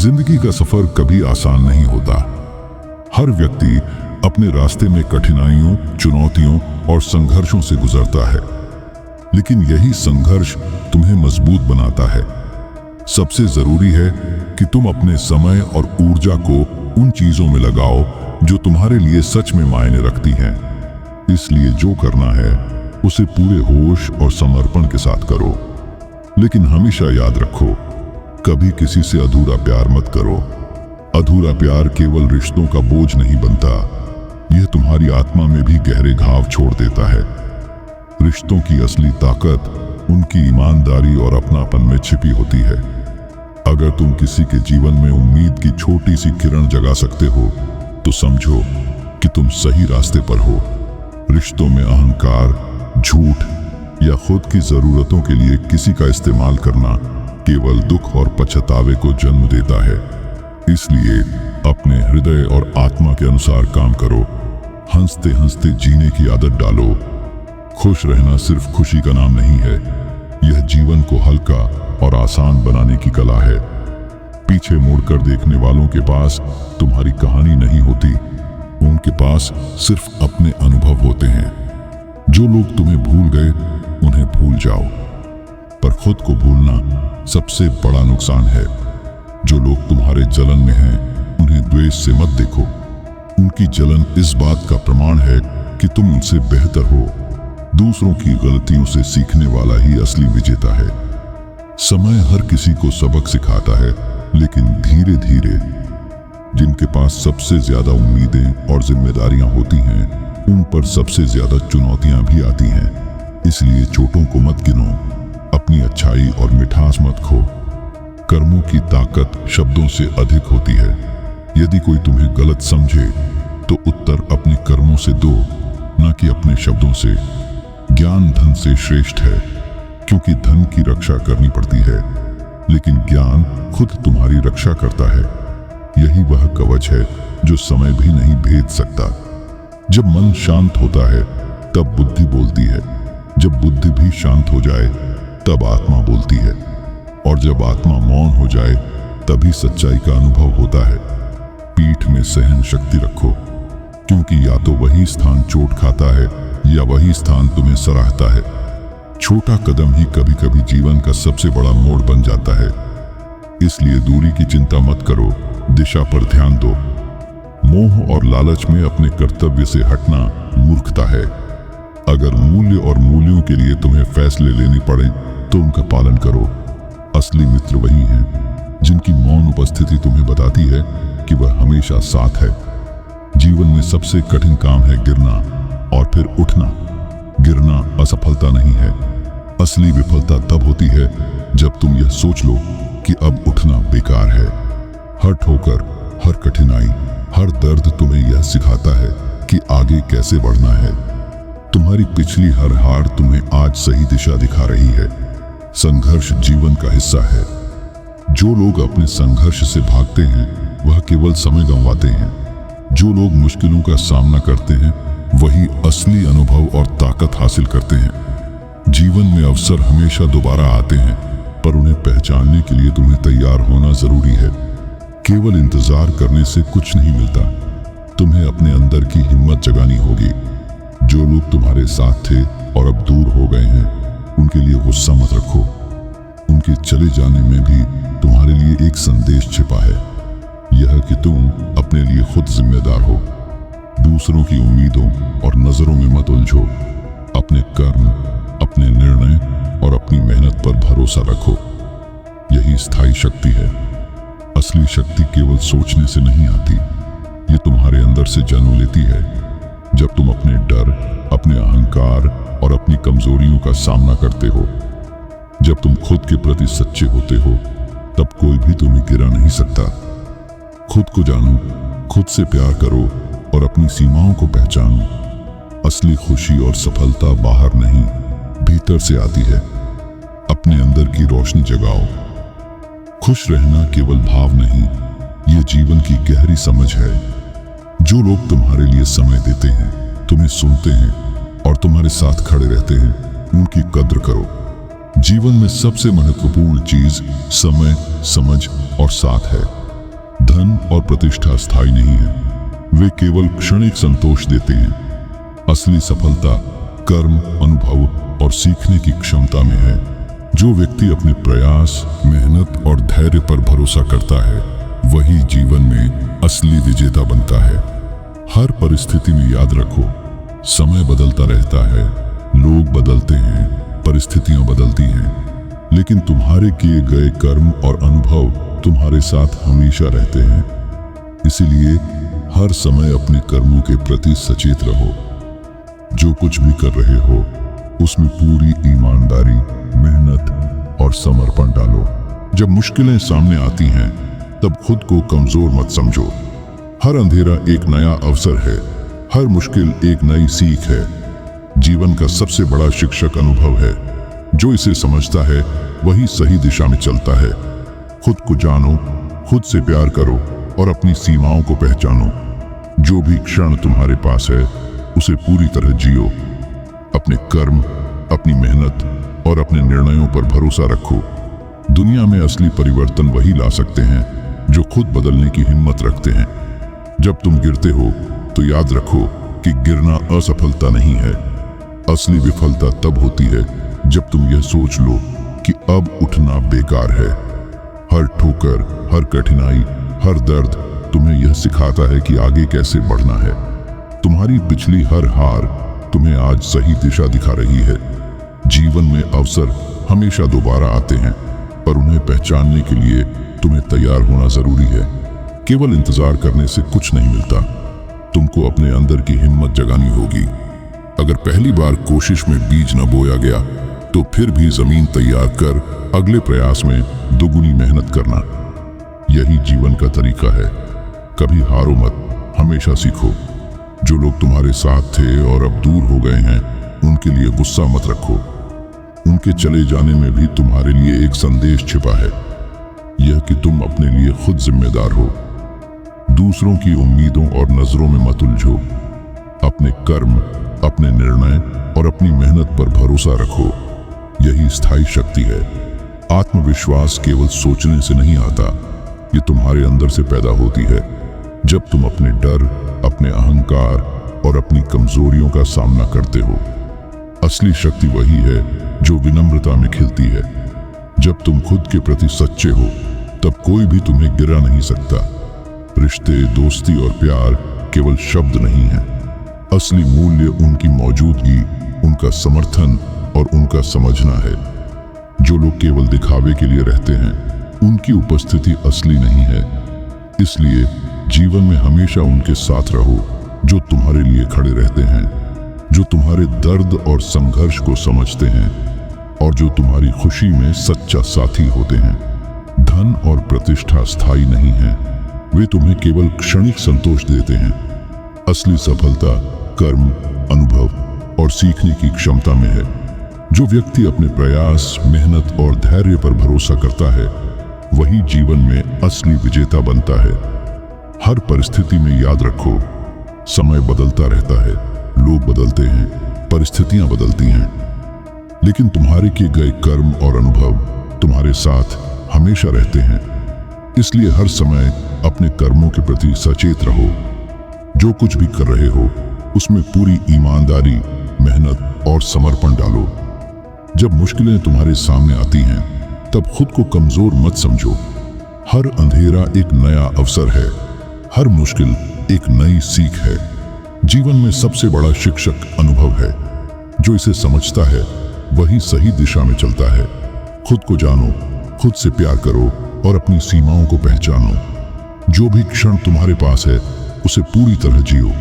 जिंदगी का सफर कभी आसान नहीं होता। हर व्यक्ति अपने रास्ते में कठिनाइयों, चुनौतियों और संघर्षों से गुजरता है, लेकिन यही संघर्ष तुम्हें मजबूत बनाता है। सबसे जरूरी है कि तुम अपने समय और ऊर्जा को उन चीजों में लगाओ जो तुम्हारे लिए सच में मायने रखती हैं। इसलिए जो करना है उसे पूरे होश और समर्पण के साथ करो। लेकिन हमेशा याद रखो, कभी किसी से अधूरा प्यार मत करो। अधूरा प्यार केवल रिश्तों का बोझ नहीं बनता, यह तुम्हारी आत्मा में भी गहरे घाव छोड़ देता है। रिश्तों की असली ताकत उनकी ईमानदारी और अपनापन में छिपी होती है। अगर तुम किसी के जीवन में उम्मीद की छोटी सी किरण जगा सकते हो तो समझो कि तुम सही रास्ते पर हो। रिश्तों में अहंकार, झूठ या खुद की जरूरतों के लिए किसी का इस्तेमाल करना केवल दुख और पछतावे को जन्म देता है। इसलिए अपने हृदय और आत्मा के अनुसार काम करो। हंसते हंसते जीने की आदत डालो। खुश रहना सिर्फ खुशी का नाम नहीं है, यह जीवन को हल्का और आसान बनाने की कला है। पीछे मुड़कर देखने वालों के पास तुम्हारी कहानी नहीं होती, उनके पास सिर्फ अपने अनुभव होते हैं। जो लोग तुम्हें भूल गए उन्हें भूल जाओ, पर खुद को भूलना सबसे बड़ा नुकसान है। जो लोग तुम्हारे जलन में हैं उन्हें द्वेष से मत देखो। उनकी जलन इस बात का प्रमाण है कि तुम उनसे बेहतर हो। दूसरों की गलतियों से सीखने वाला ही असली विजेता है। समय हर किसी को सबक सिखाता है, लेकिन धीरे धीरे जिनके पास सबसे ज्यादा उम्मीदें और जिम्मेदारियां होती हैं, उन पर सबसे ज्यादा चुनौतियां भी आती हैं। इसलिए चोटों को मत गिनो, अपनी अच्छाई और मिठास मत खो। कर्मों की ताकत शब्दों से अधिक होती है। यदि कोई तुम्हें गलत समझे तो उत्तर अपने कर्मों से दो, न कि अपने शब्दों से। ज्ञान धन से श्रेष्ठ है, क्योंकि धन की रक्षा करनी पड़ती है, लेकिन ज्ञान खुद तुम्हारी रक्षा करता है। यही वह कवच है जो समय भी नहीं भेद सकता। जब मन शांत होता है तब बुद्धि बोलती है, जब बुद्धि भी शांत हो जाए तब आत्मा बोलती है, और जब आत्मा मौन हो जाए तभी सच्चाई का अनुभव होता है। पीठ में सहन शक्ति रखो, क्योंकि या तो वही स्थान चोट खाता है या वही स्थान तुम्हें सराहता है। छोटा कदम ही कभी कभी जीवन का सबसे बड़ा मोड़ बन जाता है। इसलिए दूरी की चिंता मत करो, दिशा पर ध्यान दो। मोह और लालच में अपने कर्तव्य से हटना मूर्खता है। अगर मूल्य और मूल्यों के लिए तुम्हें फैसले लेने पड़े तो उनका पालन करो। असली मित्र वही हैं जिनकी मौन उपस्थिति तुम्हें बताती है कि वह हमेशा साथ है। जीवन में सबसे कठिन काम है गिरना और फिर उठना। गिरना असफलता नहीं है, असली विफलता तब होती है जब तुम यह सोच लो कि अब उठना बेकार है। हर ठोकर, हर कठिनाई, हर दर्द तुम्हें यह सिखाता है कि आगे कैसे बढ़ना है। तुम्हारी पिछली हर हार तुम्हें आज सही दिशा दिखा रही है। संघर्ष जीवन का हिस्सा है। जो लोग अपने संघर्ष से भागते हैं वह केवल समय गंवाते हैं। जो लोग मुश्किलों का सामना करते हैं वही असली अनुभव और ताकत हासिल करते हैं। जीवन में अवसर हमेशा दोबारा आते हैं, पर उन्हें पहचानने के लिए तुम्हें तैयार होना जरूरी है। केवल इंतजार करने से कुछ नहीं मिलता, तुम्हें अपने अंदर की हिम्मत जगानी होगी। जो लोग तुम्हारे साथ थे और अब दूर हो गए हैं, उनके लिए गुस्सा मत रखो। उनके चले जाने में भी तुम्हारे लिए एक संदेश छिपा है, यह कि तुम अपने लिए खुद जिम्मेदार हो। दूसरों की उम्मीदों और नजरों में मत उलझो। अपने कर्म, अपने निर्णय और अपनी मेहनत पर भरोसा रखो। यही स्थायी शक्ति है। असली शक्ति केवल सोचने से नहीं आती, ये तुम्हारे अंदर से जन्म लेती है। जब तुम अपने डर, अपने अहंकार और अपनी कमजोरियों का सामना करते हो, जब तुम खुद के प्रति सच्चे होते हो, तब कोई भी तुम्हें गिरा नहीं सकता। खुद को जानो, खुद से प्यार करो और अपनी सीमाओं को पहचानो। असली खुशी और सफलता बाहर नहीं, भीतर से आती है। अपने अंदर की रोशनी जगाओ। खुश रहना केवल भाव नहीं, ये जीवन की गहरी समझ है। जो लोग तुम्हारे लिए समय देते हैं, तुम्हें सुनते हैं और तुम्हारे साथ खड़े रहते हैं, उनकी कद्र करो। जीवन में सबसे महत्वपूर्ण चीज समय, समझ और साथ है। धन और प्रतिष्ठा स्थायी नहीं है, वे केवल क्षणिक संतोष देते हैं। असली सफलता कर्म, अनुभव और सीखने की क्षमता में है। जो व्यक्ति अपने प्रयास, मेहनत और धैर्य पर भरोसा करता है, वही जीवन में असली विजेता बनता है। हर परिस्थिति में याद रखो, समय बदलता रहता है, लोग बदलते हैं, परिस्थितियां बदलती हैं, लेकिन तुम्हारे किए गए कर्म और अनुभव तुम्हारे साथ हमेशा रहते हैं। इसीलिए हर समय अपने कर्मों के प्रति सचेत रहो। जो कुछ भी कर रहे हो उसमें पूरी ईमानदारी, मेहनत और समर्पण डालो। जब मुश्किलें सामने आती हैं तब खुद को कमजोर मत समझो। हर अंधेरा एक नया अवसर है, हर मुश्किल एक नई सीख है। जीवन का सबसे बड़ा शिक्षक अनुभव है। जो इसे समझता है वही सही दिशा में चलता है। खुद को जानो, खुद से प्यार करो और अपनी सीमाओं को पहचानो। जो भी क्षण तुम्हारे पास है उसे पूरी तरह जियो। अपने कर्म, अपनी मेहनत और अपने निर्णयों पर भरोसा रखो। दुनिया में असली परिवर्तन वही ला सकते हैं जो खुद बदलने की हिम्मत रखते हैं। जब तुम गिरते हो तो याद रखो कि गिरना असफलता नहीं है। असली विफलता तब होती है जब तुम यह सोच लो कि अब उठना बेकार है। हर ठोकर, हर कठिनाई, हर दर्द तुम्हें यह सिखाता है कि आगे कैसे बढ़ना है। तुम्हारी पिछली हर हार तुम्हें आज सही दिशा दिखा रही है। जीवन में अवसर हमेशा दोबारा आते हैं, पर उन्हें पहचानने के लिए तुम्हें तैयार होना जरूरी है। केवल इंतजार करने से कुछ नहीं मिलता, तुमको अपने अंदर की हिम्मत जगानी होगी। अगर पहली बार कोशिश में बीज न बोया गया तो फिर भी जमीन तैयार कर अगले प्रयास में दोगुनी मेहनत करना। यही जीवन का तरीका है। कभी हारो मत, हमेशा सीखो। जो लोग तुम्हारे साथ थे और अब दूर हो गए हैं, उनके लिए गुस्सा मत रखो। उनके चले जाने में भी तुम्हारे लिए एक संदेश छिपा है, यह कि तुम अपने लिए खुद जिम्मेदार हो। दूसरों की उम्मीदों और नजरों में मत उलझो। अपने कर्म, अपने निर्णय और अपनी मेहनत पर भरोसा रखो। यही स्थायी शक्ति है। आत्मविश्वास केवल सोचने से नहीं आता, ये तुम्हारे अंदर से पैदा होती है। जब तुम अपने डर, अपने अहंकार और अपनी कमजोरियों का सामना करते हो। असली शक्ति वही है जो विनम्रता में खिलती है। जब तुम खुद के प्रति सच्चे हो तब कोई भी तुम्हें गिरा नहीं सकता। रिश्ते, दोस्ती और प्यार केवल शब्द नहीं है। असली मूल्य उनकी मौजूदगी, उनका समर्थन और उनका समझना है। जो लोग केवल दिखावे के लिए रहते हैं, उनकी उपस्थिति असली नहीं है। इसलिए जीवन में हमेशा उनके साथ रहो जो तुम्हारे लिए खड़े रहते हैं, जो तुम्हारे दर्द और संघर्ष को समझते हैं और जो तुम्हारी खुशी में सच्चा साथी होते हैं। धन और प्रतिष्ठा स्थायी नहीं है, वे तुम्हें केवल क्षणिक संतोष देते हैं। असली सफलता कर्म, अनुभव और सीखने की क्षमता में है। जो व्यक्ति अपने प्रयास, मेहनत और धैर्य पर भरोसा करता है, वही जीवन में असली विजेता बनता है। हर परिस्थिति में याद रखो, समय बदलता रहता है, लोग बदलते हैं, परिस्थितियां बदलती हैं, लेकिन तुम्हारे किए गए कर्म और अनुभव तुम्हारे साथ हमेशा रहते हैं। इसलिए हर समय अपने कर्मों के प्रति सचेत रहो। जो कुछ भी कर रहे हो उसमें पूरी ईमानदारी, मेहनत और समर्पण डालो। जब मुश्किलें तुम्हारे सामने आती हैं तब खुद को कमजोर मत समझो। हर अंधेरा एक नया अवसर है, हर मुश्किल एक नई सीख है। जीवन में सबसे बड़ा शिक्षक अनुभव है। जो इसे समझता है वही सही दिशा में चलता है। खुद को जानो, खुद से प्यार करो और अपनी सीमाओं को पहचानो। जो भी क्षण तुम्हारे पास है उसे पूरी तरह जियो।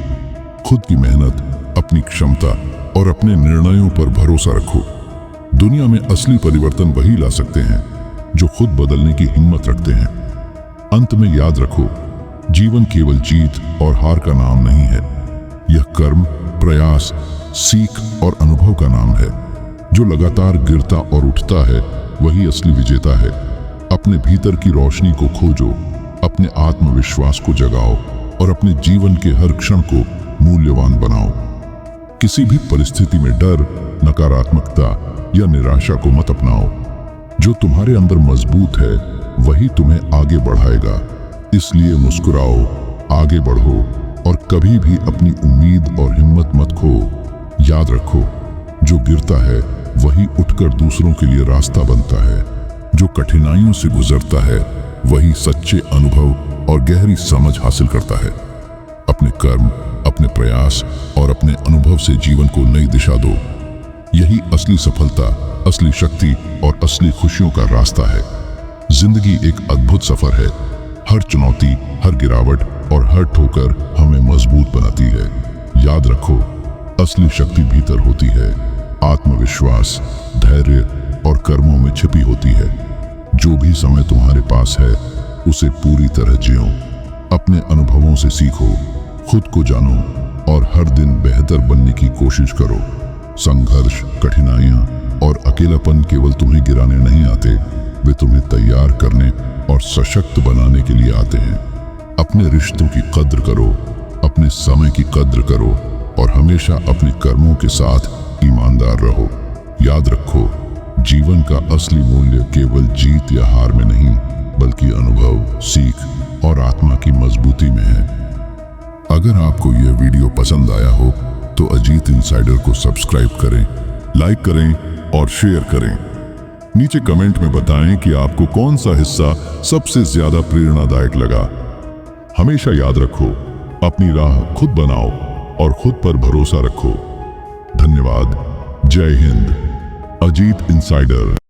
खुद की मेहनत, अपनी क्षमता और अपने निर्णयों पर भरोसा रखो। दुनिया में असली परिवर्तन वही ला सकते हैं जो खुद बदलने की हिम्मत रखते हैं। अंत में याद रखो, जीवन केवल जीत और हार का नाम नहीं है। यह कर्म, प्रयास, सीख और अनुभव का नाम है। जो लगातार गिरता और उठता है वही असली विजेता है। अपने भीतर की रोशनी को खोजो, अपने आत्मविश्वास को जगाओ और अपने जीवन के हर क्षण को मूल्यवान बनाओ। किसी भी परिस्थिति में डर, नकारात्मकता या निराशा को मत अपनाओ। जो तुम्हारे अंदर मजबूत है वही तुम्हें आगे बढ़ाएगा। इसलिए मुस्कुराओ, आगे बढ़ो और कभी भी अपनी उम्मीद और हिम्मत मत खो। याद रखो, जो गिरता है वही उठकर दूसरों के लिए रास्ता बनता है। जो कठिनाइयों से गुजरता है वही सच्चे अनुभव और गहरी समझ हासिल करता है। अपने कर्म, अपने प्रयास और अपने अनुभव से जीवन को नई दिशा दो। यही असली सफलता, असली शक्ति और असली खुशियों का रास्ता है। जिंदगी एक अद्भुत सफर है। हर चुनौती, हर गिरावट और हर ठोकर हमें मजबूत बनाती है। याद रखो, असली शक्ति भीतर होती है। आत्मविश्वास, धैर्य और कर्मों में छिपी होती है। जो भी समय तुम्हारे पास है उसे पूरी तरह जियो। अपने अनुभवों से सीखो, खुद को जानो और हर दिन बेहतर बनने की कोशिश करो। संघर्ष, कठिनाइयां और अकेलापन केवल तुम्हें गिराने नहीं आते, वे तुम्हें तैयार करने और सशक्त बनाने के लिए आते हैं। अपने रिश्तों की कद्र करो, अपने समय की कद्र करो और हमेशा अपने कर्मों के साथ ईमानदार रहो। याद रखो, जीवन का असली मूल्य केवल जीत या हार में नहीं, बल्कि अनुभव, सीख और आत्मा की मजबूती में है। अगर आपको यह वीडियो पसंद आया हो तो अजीत इनसाइडर को सब्सक्राइब करें, लाइक करें और शेयर करें। नीचे कमेंट में बताएं कि आपको कौन सा हिस्सा सबसे ज्यादा प्रेरणादायक लगा। हमेशा याद रखो, अपनी राह खुद बनाओ और खुद पर भरोसा रखो। धन्यवाद। जय हिंद। अजीत इनसाइडर।